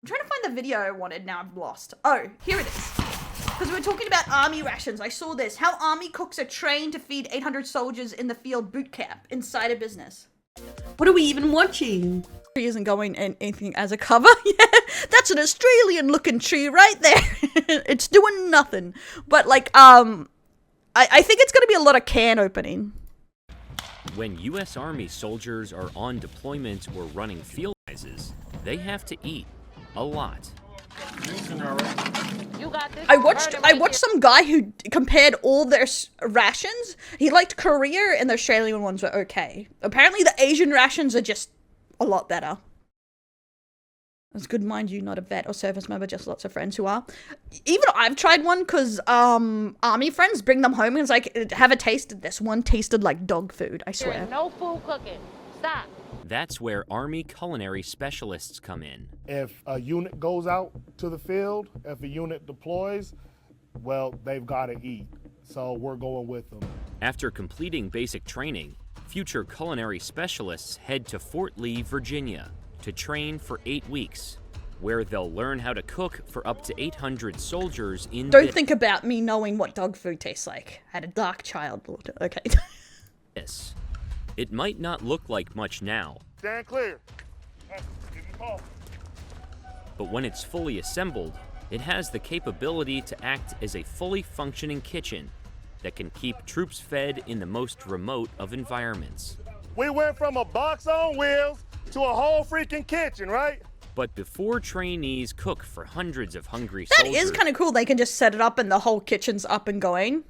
I'm trying to find the video I wanted, now I've lost. Oh, here it is. Because we were talking about army rations. I saw this. How army cooks are trained to feed 800 soldiers in the field boot camp inside a business. What are we even watching? Tree isn't going in anything as a cover. Yeah, that's an Australian looking tree right there. It's doing nothing. But like, I think it's gonna be a lot of can opening. When U.S. Army soldiers are on deployment or running field exercises, they have to eat a lot. I watched some guy who compared all their rations. He liked Korea and the Australian ones were okay. Apparently the Asian rations are just a lot better. It's good, mind you, not a vet or service member, just lots of friends who are. Even I've tried one because army friends bring them home and it's like, have a taste. This one tasted like dog food, I swear. There's no food cooking. Stop. That's where Army culinary specialists come in. If a unit goes out to the field, if a unit deploys, well, they've got to eat. So we're going with them. After completing basic training, future culinary specialists head to Fort Lee, Virginia, to train for 8 weeks, where they'll learn how to cook for up to 800 soldiers in Don't think about me knowing what dog food tastes like. I had a dark childhood. Okay. this. It might not look like much now, Stand clear. but when it's fully assembled, it has the capability to act as a fully functioning kitchen that can keep troops fed in the most remote of environments. We went from a box on wheels to a whole freaking kitchen, right? But before trainees cook for hundreds of hungry That soldiers is kind of cool. They can just set it up and the whole kitchen's up and going.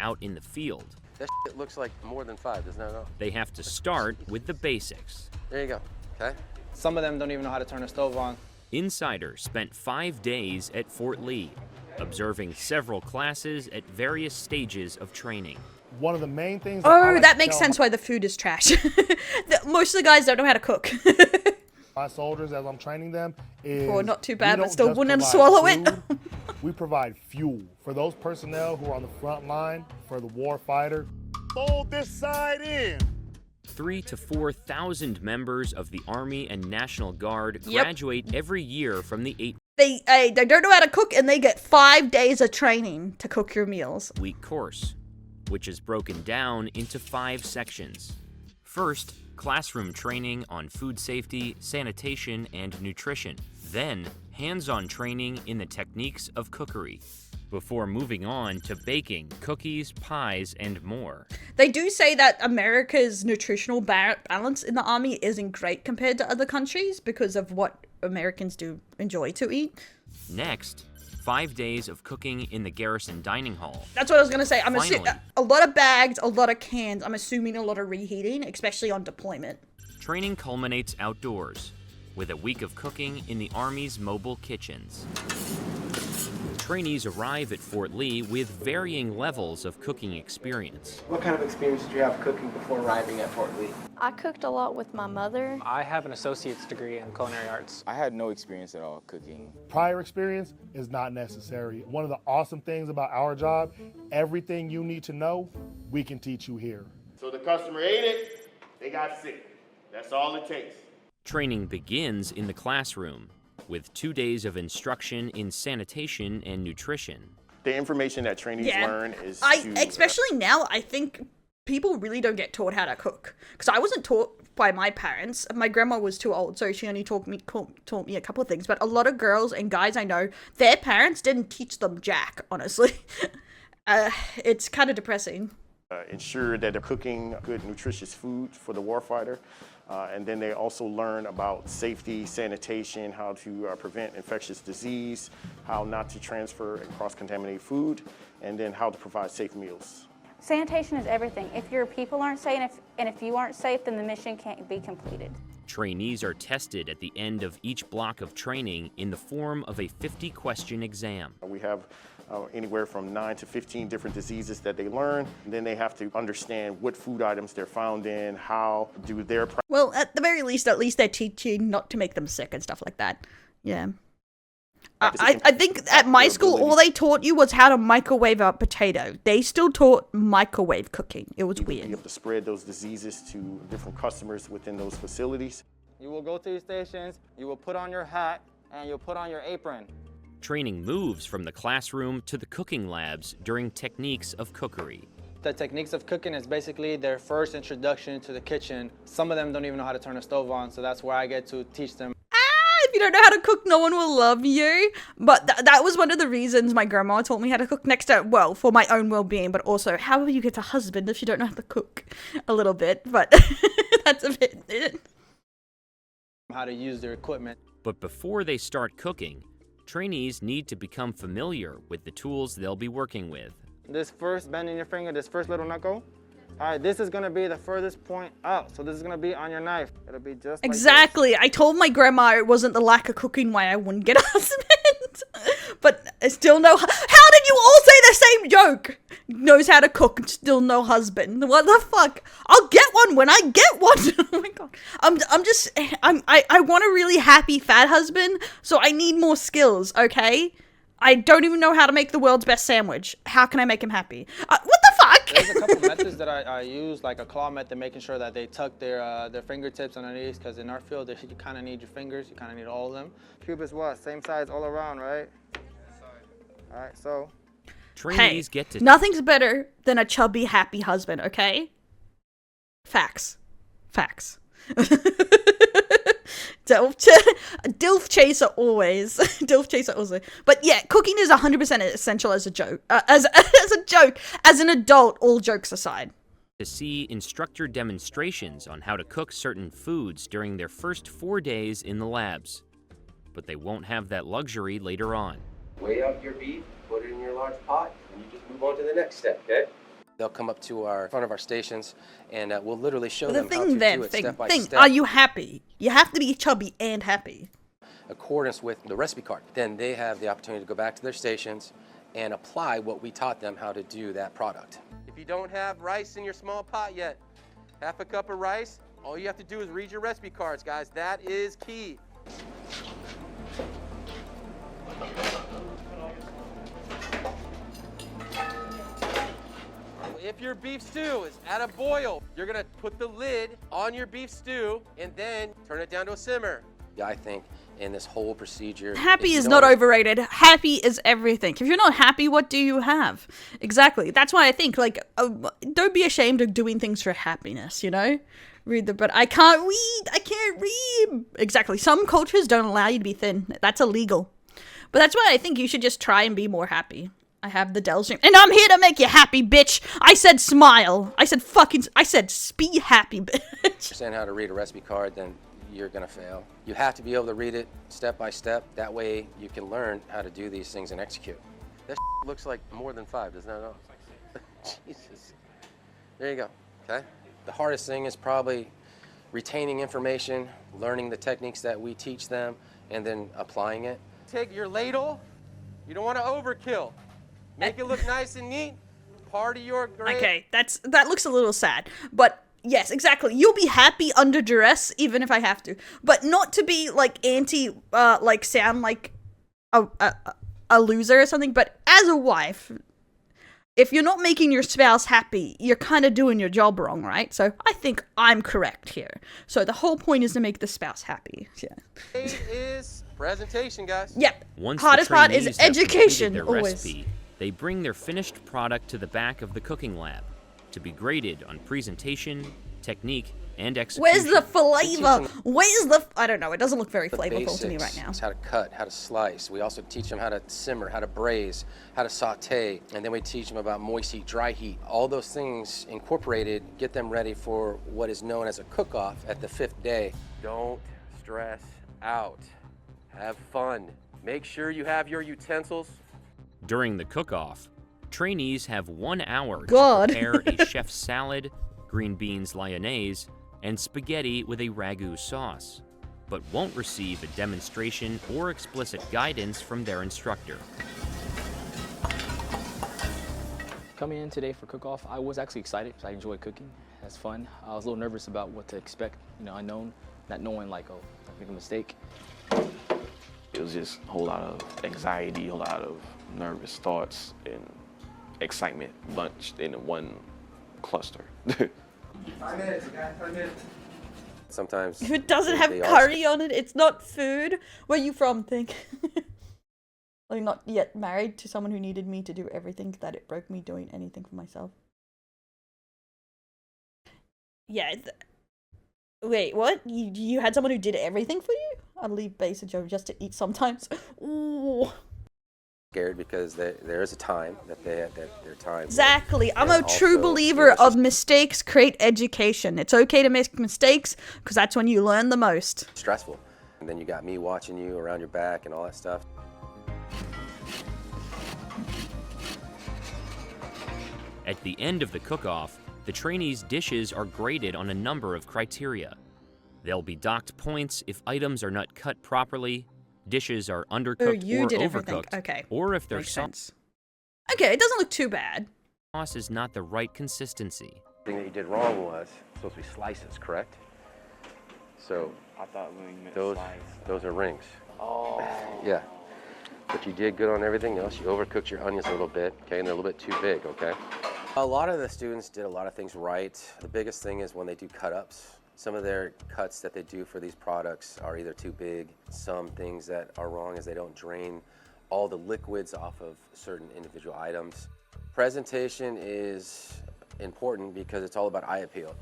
out in the field, That shit looks like more than 5, doesn't it? they have to start with the basics. There you go. Okay. Some of them don't even know how to turn a stove on. Insider spent 5 days at Fort Lee, observing several classes at various stages of training. One of the main things. I Oh, like that to makes tell sense why the food is trash. Most of the guys don't know how to cook. my soldiers, as I'm training them, is Oh, not too we bad, but don't still just wouldn't provide swallow it. food, we provide fuel for those personnel who are on the front line, for the war fighter. Fold this side in. 3,000 to 4,000 members of the Army and National Guard Yep. graduate every year from the 8 They don't know how to cook and they get 5 days of training to cook your meals. week course, which is broken down into 5 sections. First, classroom training on food safety, sanitation, and nutrition. Then, hands-on training in the techniques of cookery, before moving on to baking, cookies, pies, and more. They do say that America's nutritional balance in the army isn't great compared to other countries because of what Americans do enjoy to eat. Next, 5 days of cooking in the garrison dining hall. That's what I was gonna say. I'm assuming Finally. a lot of bags, a lot of cans. I'm assuming a lot of reheating, especially on deployment. Training culminates outdoors, with a week of cooking in the Army's mobile kitchens. Trainees arrive at Fort Lee with varying levels of cooking experience. What kind of experience did you have cooking before arriving at Fort Lee? I cooked a lot with my mother. I have an associate's degree in culinary arts. I had no experience at all cooking. Prior experience is not necessary. One of the awesome things about our job, everything you need to know, we can teach you here. So the customer ate it, they got sick. That's all it takes. Training begins in the classroom, with 2 days of instruction in sanitation and nutrition. The information that trainees learn is especially now, I think people really don't get taught how to cook. Because I wasn't taught by my parents. My grandma was too old, so she only taught me a couple of things. But a lot of girls and guys I know, their parents didn't teach them jack, honestly. It's kind of depressing. ensure that they're cooking good, nutritious food for the warfighter. And then they also learn about safety, sanitation, how to prevent infectious disease, how not to transfer and cross-contaminate food, and then how to provide safe meals. Sanitation is everything. If your people aren't safe, and if you aren't safe, then the mission can't be completed. Trainees are tested at the end of each block of training in the form of a 50-question exam. We have anywhere from 9 to 15 different diseases that they learn. And then they have to understand what food items they're found in, how do their... Well, at the very least, at least they're teaching not to make them sick and stuff like that. Yeah. I think at my school, all they taught you was how to microwave a potato. They still taught microwave cooking. It was weird. You have to spread those diseases to different customers within those facilities. You will go to your stations, you will put on your hat, and you'll put on your apron. Training moves from the classroom to the cooking labs during techniques of cookery. The techniques of cooking is basically their first introduction to the kitchen. Some of them don't even know how to turn a stove on, so that's where I get to teach them. If you don't know how to cook, no one will love you. But that was one of the reasons my grandma taught me how to cook next to, well, for my own well-being, but also how will you get a husband if you don't know how to cook? A little bit, but that's a bit. How to use their equipment. But before they start cooking, trainees need to become familiar with the tools they'll be working with. This first bend in your finger, this first little knuckle, all right, this is gonna be the furthest point out. So this is gonna be on your knife. It'll be just exactly. Like this. I told my grandma it wasn't the lack of cooking why I wouldn't get a husband. But I still no. How did you all say the same joke? Knows how to cook and still no husband. What the fuck? I'll get one when I get one. Oh my god. I want a really happy fat husband, so I need more skills. Okay. I don't even know how to make the world's best sandwich. How can I make him happy? What the fuck? There's a couple methods that I use, like a claw method, making sure that they tuck their fingertips underneath, because in our field, you kind of need your fingers. You kind of need all of them. Cube is what? Same size all around, right? All right, so. Trainees hey, get to nothing's better than a chubby, happy husband, okay? Facts. Facts. Dilf chaser always. Dilf chaser also. But yeah, cooking is 100% essential as a joke. As a joke. As an adult, all jokes aside. To see instructor demonstrations on how to cook certain foods during their first 4 days in the labs. But they won't have that luxury later on. Weigh up your beef, put it in your large pot, and you just move on to the next step, okay? They'll come up to our front of our stations, and we'll literally show them how to do it step by step. Are you happy? You have to be chubby and happy. Accordance with the recipe card. Then they have the opportunity to go back to their stations and apply what we taught them how to do that product. If you don't have rice in your small pot yet, half a cup of rice, all you have to do is read your recipe cards, guys. That is key. If your beef stew is at a boil, you're gonna put the lid on your beef stew and then turn it down to a simmer. Yeah, I think in this whole procedure... Happy is not overrated. Happy is everything. If you're not happy, what do you have? Exactly. That's why I think, like, don't be ashamed of doing things for happiness, you know? But I can't read. Exactly. Some cultures don't allow you to be thin. That's illegal. But that's why I think you should just try and be more happy. I have the Dell stream. And I'm here to make you happy, bitch. I said smile. I said be happy, bitch. If you're saying how to read a recipe card, then you're gonna fail. You have to be able to read it step by step. That way you can learn how to do these things and execute. That looks like more than 5, doesn't it? Jesus. There you go, okay? The hardest thing is probably retaining information, learning the techniques that we teach them, and then applying it. Take your ladle. You don't want to overkill. Make it look nice and neat. Part of your grade. Okay, that looks a little sad. But yes, exactly. You'll be happy under duress, even if I have to. But not to be like sound like a loser or something. But as a wife, if you're not making your spouse happy, you're kind of doing your job wrong, right? So I think I'm correct here. So the whole point is to make the spouse happy. Yeah. It is presentation, guys. Yep. Once Hardest the part is trainees have education, completed their always. recipe, they bring their finished product to the back of the cooking lab to be graded on presentation, technique, and execution. Where's the flavor? Where's the... I don't know. It doesn't look very flavorful to me right now. How to cut, how to slice. We also teach them how to simmer, how to braise, how to saute, and then we teach them about moist heat, dry heat. All those things incorporated get them ready for what is known as a cook-off at the 5th day. Don't stress out. Have fun. Make sure you have your utensils. During the cook-off, trainees have 1 hour God. to prepare a chef's salad, green beans lyonnaise, and spaghetti with a ragu sauce, but won't receive a demonstration or explicit guidance from their instructor. Coming in today for cook-off, I was actually excited because I enjoy cooking. That's fun. I was a little nervous about what to expect, unknown, not knowing like, oh, I make a mistake. It was just a whole lot of anxiety, a whole lot of nervous thoughts and excitement bunched in one cluster. 5 minutes, guys, 5 minutes. Sometimes If it doesn't have they are curry on it, it's not food. Where you from, think? Like, not yet married to someone who needed me to do everything that it broke me doing anything for myself. Yeah. Wait, what? You had someone who did everything for you? I'd leave base and Joe just to eat sometimes. Ooh. scared because there is a time that their time. Exactly. I'm a And true also, believer you know, it's of just mistakes create education. It's okay to make mistakes because that's when you learn the most. stressful. And then you got me watching you around your back and all that stuff. At the end of the cook-off, the trainees' dishes are graded on a number of criteria. They'll be docked points if items are not cut properly, dishes are undercooked you or did everything. overcooked, Okay. or if their Makes sauce sense. Okay, it doesn't look too bad. is not the right consistency. The thing that you did wrong was supposed to be slices, correct? So I thought when you meant those are rings. Oh. Yeah. But you did good on everything else. You overcooked your onions a little bit, okay, and they're a little bit too big, okay? A lot of the students did a lot of things right. The biggest thing is when they do cut-ups. Some of their cuts that they do for these products are either too big. Some things that are wrong is they don't drain all the liquids off of certain individual items. Presentation is important because it's all about eye appeal.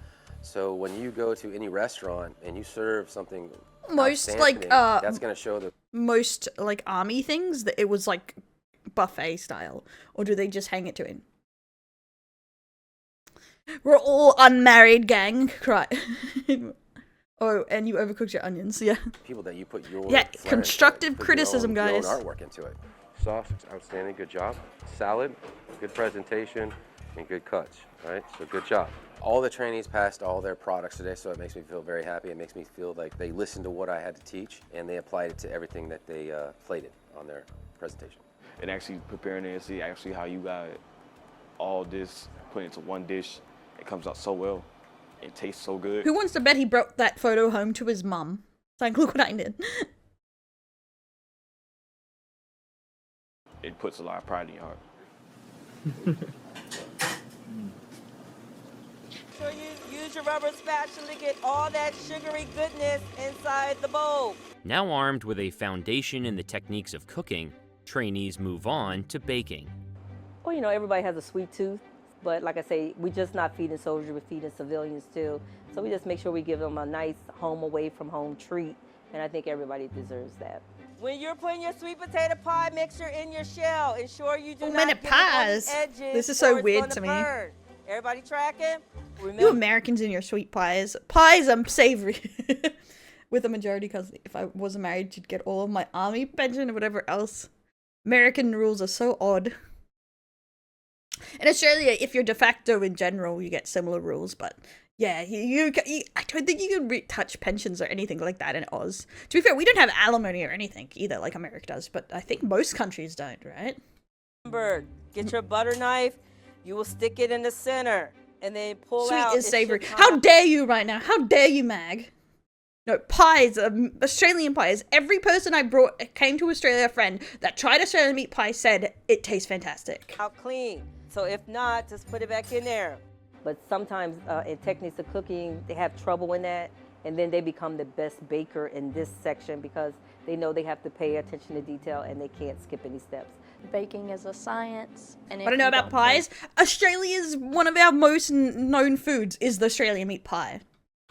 So when you go to any restaurant and you serve something Most like that's going to show the most like army things that it was like buffet style, or do they just hang it to it? We're all unmarried gang, cry. Oh, and you overcooked your onions, yeah. people that you put your Yeah, flair into it, constructive put criticism, your own guys. artwork into it. Sauce, outstanding, good job. Salad, good presentation, and good cuts, right? So good job. All the trainees passed all their products today, so it makes me feel very happy. It makes me feel like they listened to what I had to teach, and they applied it to everything that they plated on their presentation. And actually preparing it and see actually how you got all this put into one dish. It comes out so well. It tastes so good. Who wants to bet he brought that photo home to his mum? It's like, look what I did. It puts a lot of pride in your heart. Sure you use your rubber spatula to get all that sugary goodness inside the bowl. Now armed with a foundation in the techniques of cooking, trainees move on to baking. Well, you know, everybody has a sweet tooth, but like I say, we're just not feeding soldiers, we're feeding civilians too. So we just make sure we give them a nice home away from home treat, and I think everybody deserves that. When you're putting your sweet potato pie mixture in your shell, ensure you do not get it on the edges. This is so or it's weird gonna to me. burn. Everybody tracking? Remember, You Americans and your sweet pies. Pies, I'm savory. With a majority, because if I wasn't married, you'd get all of my army pension or whatever else. American rules are so odd. In Australia, if you're de facto in general, you get similar rules, but yeah, you I don't think you can touch pensions or anything like that in Oz. To be fair, we don't have alimony or anything either, like America does, but I think most countries don't, right? remember, get your butter knife, you will stick it in the center, and then pull Sweet out. is It savory. should How come- dare you right now? How dare you, Mag? No, pies, Australian pies. Every person I brought came to Australia, a friend that tried Australian meat pie said it tastes fantastic. Out clean. So if not, just put it back in there. But sometimes in techniques of cooking, they have trouble in that, and then they become the best baker in this section because they know they have to pay attention to detail and they can't skip any steps. Baking is a science. And What I know about pies, Australia's one of our most known foods is the Australian meat pie.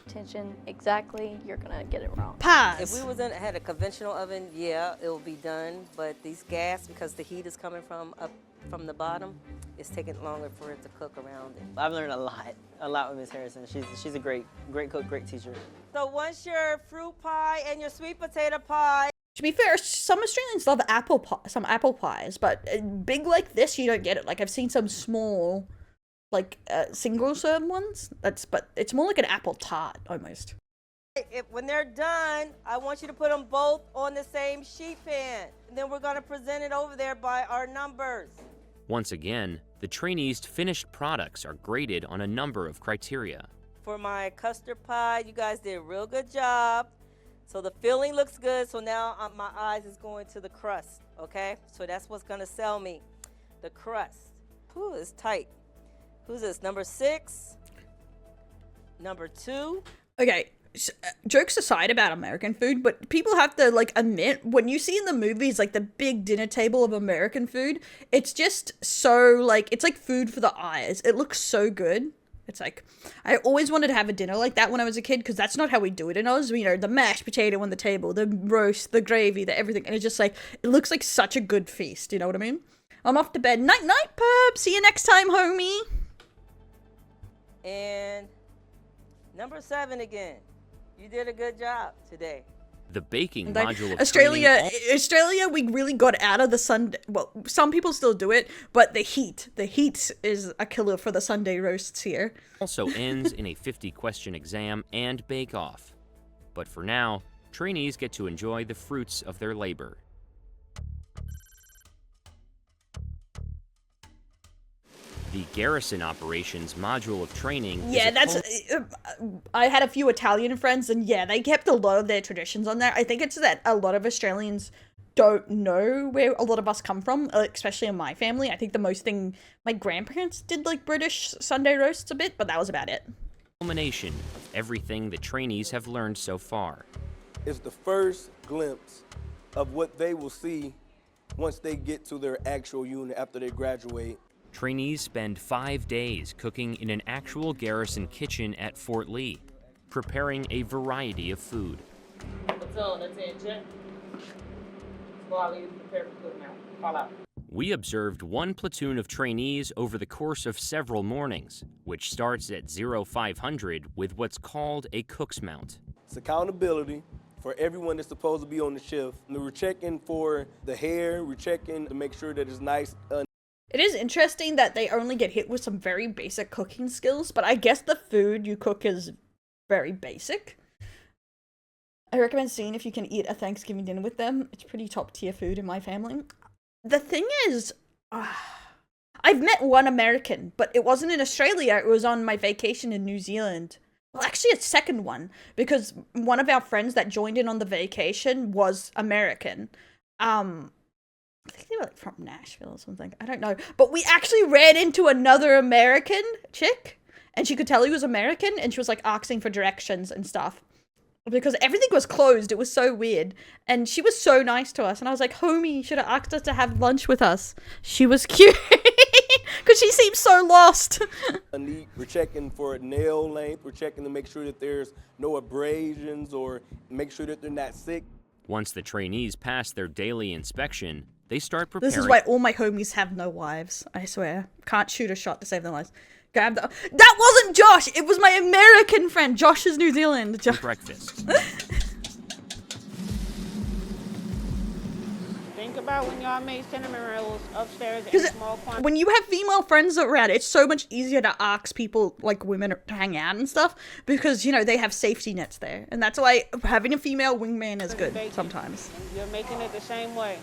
Attention exactly, you're gonna get it wrong. Pies. If we had a conventional oven, yeah, it will be done. But these gas, because the heat is coming from up from the bottom, it's taking longer for it to cook around it. I've learned a lot with Miss Harrison. She's a great cook, great teacher. So once your fruit pie and your sweet potato pie. To be fair, some Australians love apple pie, some apple pies, but big like this, you don't get it. Like I've seen some small, like single serve ones. But it's more like an apple tart almost. When they're done, I want you to put them both on the same sheet pan. And then we're gonna present it over there by our numbers. Once again, the trainees' finished products are graded on a number of criteria. For my custard pie, you guys did a real good job. So the filling looks good, so now my eyes is going to the crust, okay? So that's what's gonna sell me, the crust. Whew, it's tight. Who's this, number 6? Number 2? Okay, jokes aside about American food, but people have to like admit, when you see in the movies like the big dinner table of American food, it's just so like, it's like food for the eyes. It looks so good. It's like, I always wanted to have a dinner like that when I was a kid, because that's not how we do it in Oz. You know, the mashed potato on the table, the roast, the gravy, the everything, and it's just like, it looks like such a good feast, you know what I mean? I'm off to bed. Night night, pup. See you next time, homie. And number 7 again. You did a good job today. The baking module of Australia, we really got out of the Sunday. Well, some people still do it, but the heat is a killer for the Sunday roasts here. Also ends in a 50-question exam and bake-off. But for now, trainees get to enjoy the fruits of their labor. The Garrison Operations module of training. Yeah, I had a few Italian friends, and yeah, they kept a lot of their traditions on there. I think it's that a lot of Australians don't know where a lot of us come from, especially in my family. I think the most thing, my grandparents did like British Sunday roasts a bit, but that was about it. Culmination of everything the trainees have learned so far. It's the first glimpse of what they will see once they get to their actual unit after they graduate. Trainees spend 5 days cooking in an actual garrison kitchen at Fort Lee, preparing a variety of food. We observed one platoon of trainees over the course of several mornings, which starts at 0500 with what's called a cook's mount. It's accountability for everyone that's supposed to be on the shift. And we're checking for the hair, we're checking to make sure that it's nice. It is interesting that they only get hit with some very basic cooking skills, but I guess the food you cook is very basic. I recommend seeing if you can eat a Thanksgiving dinner with them. It's pretty top tier food in my family. The thing is, I've met one American, but it wasn't in Australia. It was on my vacation in New Zealand. Well, actually a second one, because one of our friends that joined in on the vacation was American. I think they were like from Nashville or something. I don't know. But we actually ran into another American chick, and she could tell he was American, and she was like asking for directions and stuff. Because everything was closed. It was so weird. And she was so nice to us. And I was like, homie, you should have asked us to have lunch with us. She was cute. Because she seemed so lost. We're checking for nail length. We're checking to make sure that there's no abrasions or make sure that they're not sick. Once the trainees pass their daily inspection, they start preparing. This is why all my homies have no wives, I swear. Can't shoot a shot to save their lives. That wasn't Josh! It was my American friend! Josh is New Zealand. Breakfast. Think about when y'all made cinnamon rolls upstairs in small quantities. When you have female friends around, it's so much easier to ask people, like women, to hang out and stuff, because, you know, they have safety nets there. And that's why having a female wingman is good sometimes. You're making it the same way.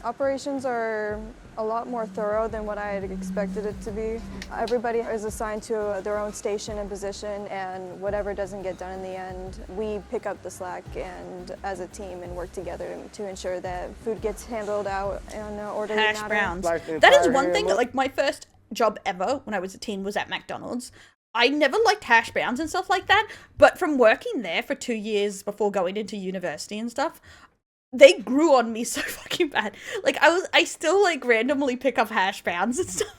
Operations are a lot more thorough than what I had expected it to be. Everybody is assigned to their own station and position, and whatever doesn't get done in the end, we pick up the slack and as a team and work together to ensure that food gets handled out in an orderly manner. Hash browns. That is one thing, like my first job ever when I was a teen was at McDonald's. I never liked hash browns and stuff like that, but from working there for 2 years before going into university and stuff, they grew on me so fucking bad. Like, I still, like, randomly pick up hash browns and stuff.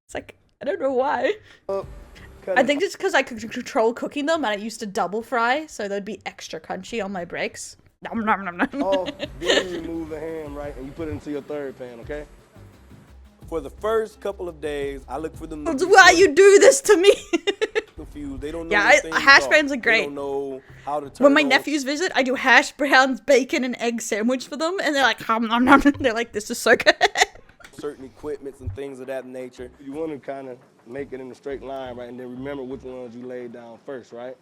It's like, I don't know why. I think it's because I could control cooking them, and I used to double fry, so they'd be extra crunchy on my breaks. Nom, nom, nom, nom. Oh, then you remove the ham, right, and you put it into your third pan, okay? For the first couple of days, I look for them. That's why you do this to me. Confused. They don't know. Yeah, hash browns are great. They don't know how to turn when my nephews visit, I do hash browns, bacon, and egg sandwich for them, and they're like, nom, nom, nom. They're like, this is so good. Certain equipments and things of that nature. You want to kind of make it in a straight line, right, and then remember which ones you laid down first, right?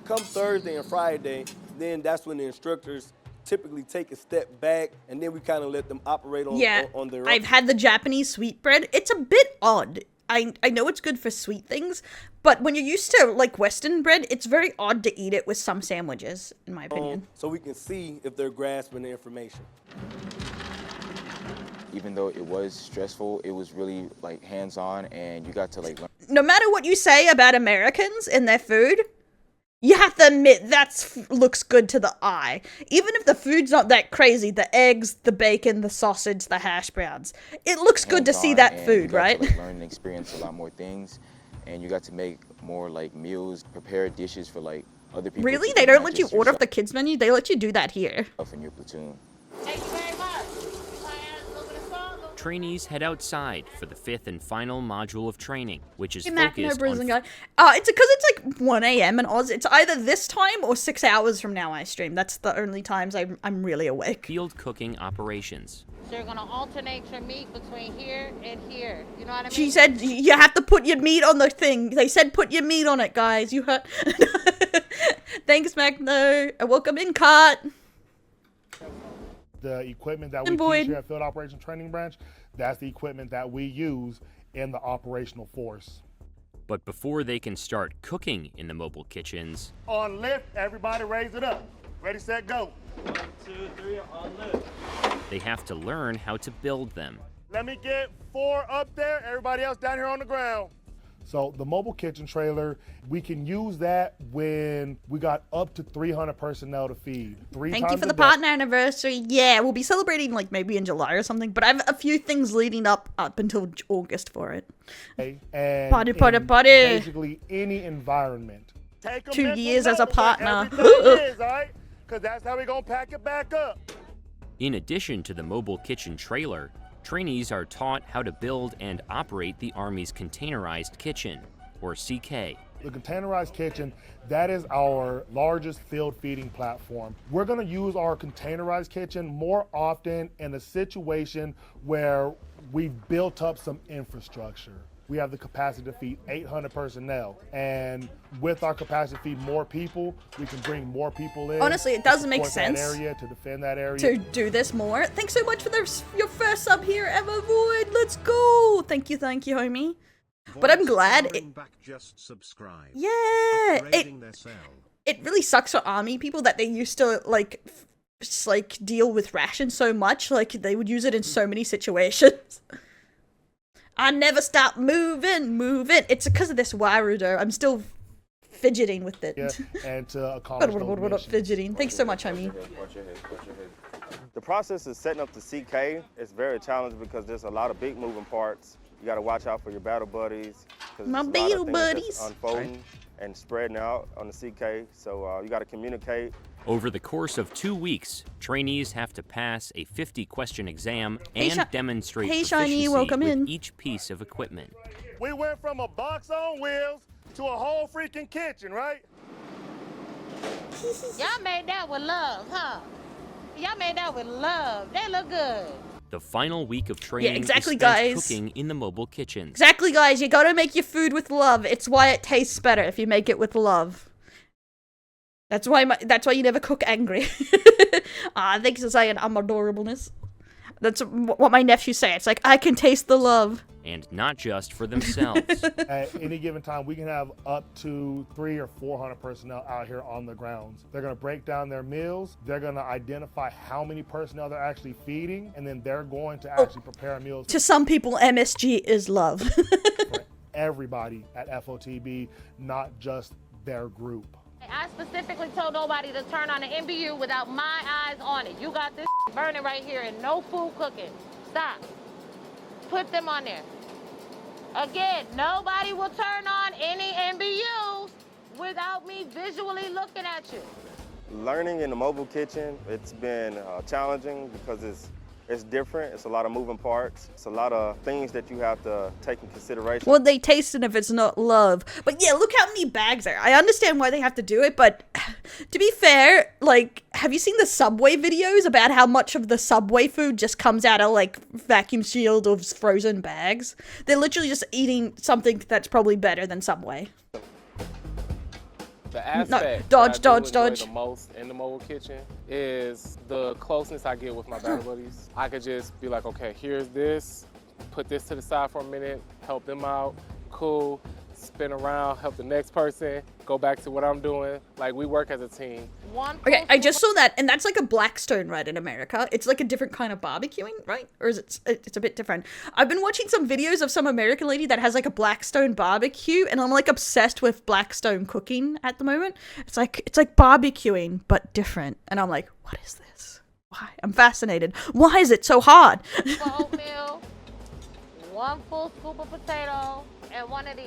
Come Thursday and Friday, then that's when the instructors typically take a step back, and then we kind of let them operate on their own. I've had the Japanese sweetbread. It's a bit odd. I know it's good for sweet things, but when you're used to, like, Western bread, it's very odd to eat it with some sandwiches, in my opinion. So we can see if they're grasping the information. Even though it was stressful, it was really, like, hands-on, and you got to, like, learn. No matter what you say about Americans and their food, You have to admit, looks good to the eye. Even if the food's not that crazy, the eggs, the bacon, the sausage, the hash browns, it looks good to see that food, right? You got to learn and experience a lot more things, and you got to make more like meals, prepare dishes for like other people. Really? They don't let you order off the kids menu? They let you do that here. In your platoon. Thank you very much. Trainees head outside for the 5th and final module of training, which is It's focused because on it's like 1 a.m. in Oz. It's either this time or 6 hours from now I stream. That's the only times I'm really awake. field cooking operations. So you're gonna alternate your meat between here and here. You know what I mean? She said you have to put your meat on the thing. They said put your meat on it, guys. You heard. Thanks, Magno. Welcome in, Cart. The equipment that we teach here at Field Operations Training Branch, that's the equipment that we use in the operational force. But before they can start cooking in the mobile kitchens, On lift, everybody raise it up. Ready, set, go. 1, 2, 3, on lift. they have to learn how to build them. Let me get 4 up there, everybody else down here on the ground. So the mobile kitchen trailer, we can use that when we got up to 300 personnel to feed. Thank you for the partner anniversary. Yeah, we'll be celebrating like maybe in July or something, but I have a few things leading up until August for it. And Party. basically any environment. 2 years as a partner. Because that's how we're going to pack it back up. In addition to the mobile kitchen trailer, trainees are taught how to build and operate the Army's containerized kitchen, or CK. The containerized kitchen, that is our largest field feeding platform. We're going to use our containerized kitchen more often in a situation where we've built up some infrastructure. We have the capacity to feed 800 personnel, and with our capacity to feed more people, we can bring more people in. Honestly, it doesn't make sense that area, to defend that area. to do this more. Thanks so much for your first sub here, Emma Void. Let's go. Thank you, homie. But I'm glad. Yeah, it really sucks for Army people that they used to like deal with rations so much. Like they would use it in so many situations. I never stop moving. It's because of this Warudo. I'm still fidgeting with it. Yeah, and to accomplish those missions. Fidgeting. Thanks so much, homie. The process of setting up the CK is very challenging because there's a lot of big moving parts. You got to watch out for your battle buddies. My battle buddies. Unfolding and spreading out on the CK. So you got to communicate. Over the course of 2 weeks, trainees have to pass a 50-question exam and demonstrate proficiency with each piece of equipment. We went from a box on wheels to a whole freaking kitchen, right? Y'all made that with love, huh? Y'all made that with love. They look good. The final week of training is spent cooking in the mobile kitchens. Exactly, guys. You gotta make your food with love. It's why it tastes better if you make it with love. That's why you never cook angry. Thanks for saying I'm adorableness. That's what my nephews say. It's like, I can taste the love. And not just for themselves. At any given time, we can have up to 300 or 400 personnel out here on the grounds. They're going to break down their meals. They're going to identify how many personnel they're actually feeding, and then they're going to actually prepare meals. To some people, MSG is love. For everybody at FOTB, not just their group. I specifically told nobody to turn on the NBU without my eyes on it. You got this burning right here and no food cooking. Stop. Put them on there. Again, nobody will turn on any NBUs without me visually looking at you. Learning in the mobile kitchen, it's been challenging because it's different. It's a lot of moving parts. It's a lot of things that you have to take in consideration. Well, they taste it if it's not love. But yeah, look how many bags there are. I understand why they have to do it, but to be fair, like, have you seen the Subway videos about how much of the Subway food just comes out of, like, vacuum sealed or frozen bags? They're literally just eating something that's probably better than Subway. The aspect dodge. the most in the mobile kitchen is the closeness I get with my battle buddies. I could just be like, okay, here's this, put this to the side for a minute, help them out, cool. spin around, help the next person, go back to what I'm doing. Like, we work as a team. Okay, I just saw that, and that's like a Blackstone, right, in America. It's like a different kind of barbecuing, right? Or is it's a bit different? I've been watching some videos of some American lady that has like a Blackstone barbecue, and I'm like obsessed with Blackstone cooking at the moment. It's like barbecuing, but different. And I'm like, what is this? Why? I'm fascinated. Why is it so hard? For oatmeal, 1 full scoop of potato, and 1 of these.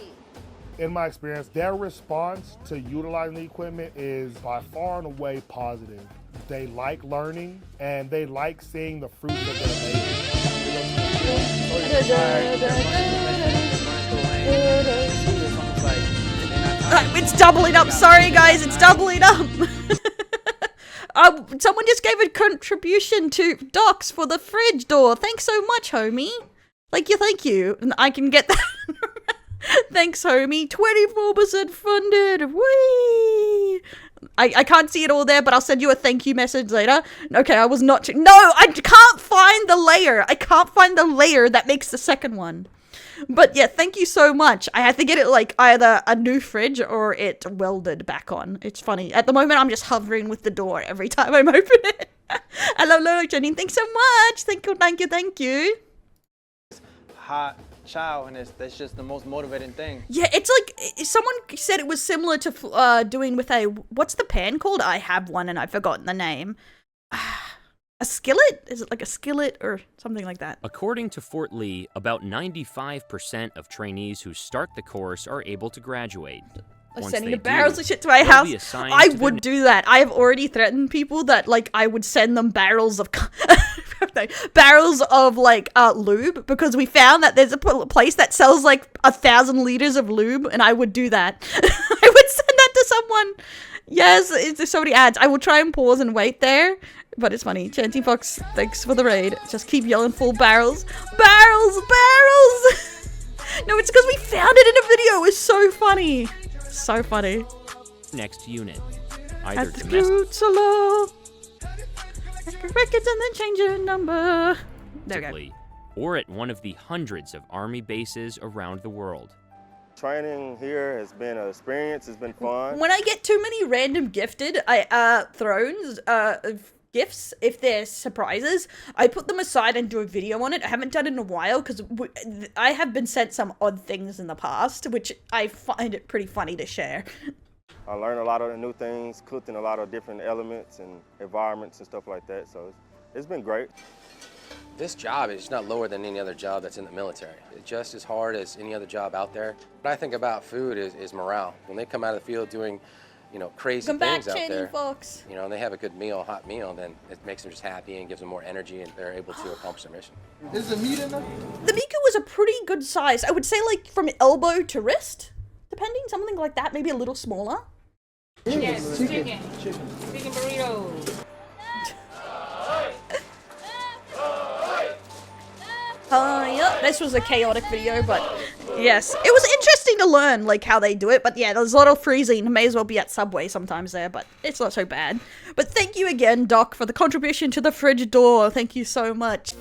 In my experience, their response to utilizing the equipment is by far and away positive. They like learning, and they like seeing the fruits of their labor. It's doubling up. Sorry, guys. It's doubling up. Someone just gave a contribution to Docs for the fridge door. Thanks so much, homie. Thank you. And I can get that. Thanks, homie. 24% funded. Whee! I can't see it all there, but I'll send you a thank you message later. Okay, I was not... No, I can't find the layer. I can't find the layer that makes the second one. But yeah, thank you so much. I have to get it like either a new fridge or it welded back on. It's funny. At the moment, I'm just hovering with the door every time I'm open it. Hello, Jenny. Thanks so much. Thank you, thank you, thank you. Hot chow, and that's just the most motivating thing. Yeah, it's like someone said it was similar to doing with a, what's the pan called? I have one and I've forgotten the name. A skillet? Is it like a skillet or something like that? According to Fort Lee, about 95% of trainees who start the course are able to graduate. Sending the barrels of shit to my house. I would do that. I have already threatened people that like I would send them barrels of lube, because we found that there's a place that sells like 1,000 liters of lube, and I would do that. I would send that to someone. Yes, there's so many ads. I will try and pause and wait there, but it's funny. Chanty Fox, thanks for the raid. Just keep yelling full barrels. Barrels! Barrels! No, it's because we found it in a video. It's so funny. So funny. Next unit. Either at the Gootsalo. Records and then change your number. There we go. Or at one of the hundreds of army bases around the world. Training here has been an experience. It's been fun. When I get too many random gifted thrones gifts, if they're surprises, I put them aside and do a video on it. I haven't done it in a while because I have been sent some odd things in the past, which I find it pretty funny to share. I learned a lot of new things, cooked in a lot of different elements and environments and stuff like that, so it's been great. This job is not lower than any other job that's in the military. It's just as hard as any other job out there. What I think about food is morale. When they come out of the field doing, crazy things out there, Fox. And they have a good meal, hot meal, then it makes them just happy and gives them more energy, and they're able to accomplish their mission. Is the meat in there? The Miku was a pretty good size. I would say like from elbow to wrist, depending, something like that, maybe a little smaller. Yes, chicken burritos. Yeah, this was a chaotic video, but yes, it was interesting to learn like how they do it. But yeah, there's a lot of freezing. May as well be at Subway sometimes there, but it's not so bad. But thank you again, Doc, for the contribution to the fridge door. Thank you so much.